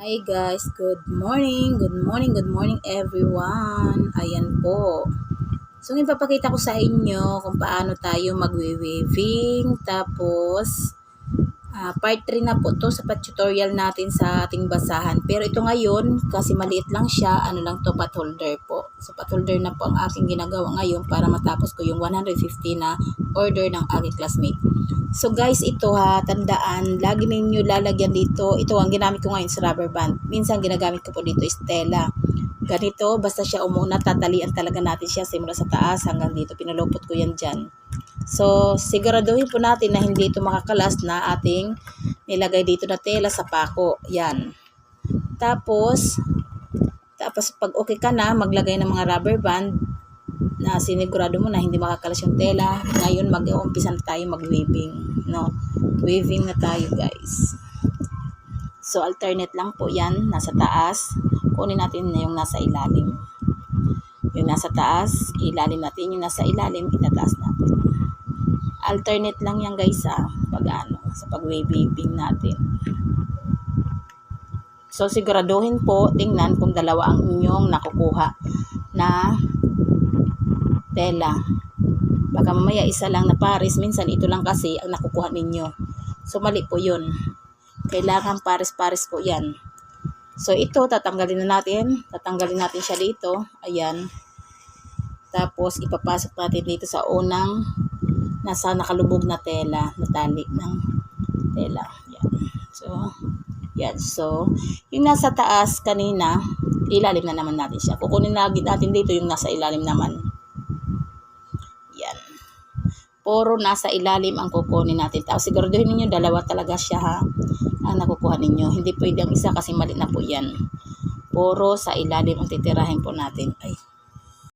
Hi guys, good morning, good morning, good morning everyone. Ayan po. So ipapakita ko sa inyo kung paano tayo magwe-weaving. Tapos part 3 na po to sa tutorial natin sa ating basahan. Pero ito ngayon, kasi maliit lang siya, ano lang to, pot holder po. So pot holder na po ang aking ginagawa ngayon para matapos ko yung 150 na order ng aking classmate. So guys, ito ha, tandaan, lagi ninyo lalagyan dito. Ito ang ginamit ko ngayon sa rubber band. Minsan ginagamit ko po dito is tela. Ganito, basta siya umuna, tatalian talaga natin siya simula sa taas hanggang dito. Pinulupot ko yan dyan. So, siguraduhin po natin na hindi ito makakalas na ating nilagay dito na tela sa pako. Yan. Tapos pag okay ka na, maglagay ng mga rubber band na sinigurado mo na hindi makakalas yung tela. Ngayon, mag-uumpisa na tayo mag-weaving. No? Weaving na tayo, guys. So, alternate lang po yan. Nasa taas. Kunin natin na yung nasa ilalim. Yung nasa taas, ilalim natin. Yung nasa ilalim, itataas natin. Alternate lang yan guys pag sa pag-weaving natin. So siguraduhin po, tingnan kung dalawa ang inyong nakukuha na tela. Baka mamaya isa lang na pares, minsan ito lang kasi ang nakukuha ninyo. So mali po yun. Kailangan pares-pares po yan. So ito, tatanggalin natin siya dito. Ayan. Tapos ipapasok natin dito sa unang nasa nakalubog na tela, na tali ng tela. Yan. Yan. So, yung nasa taas kanina, ilalim na naman natin siya. Kukunin natin dito yung nasa ilalim naman. Yan. Puro nasa ilalim ang kukunin natin. Tapos siguraduhin ninyo, dalawa talaga siya ang nakukuha ninyo. Hindi pwede ang isa kasi mali na po yan. Puro sa ilalim ang titirahin po natin. Ay.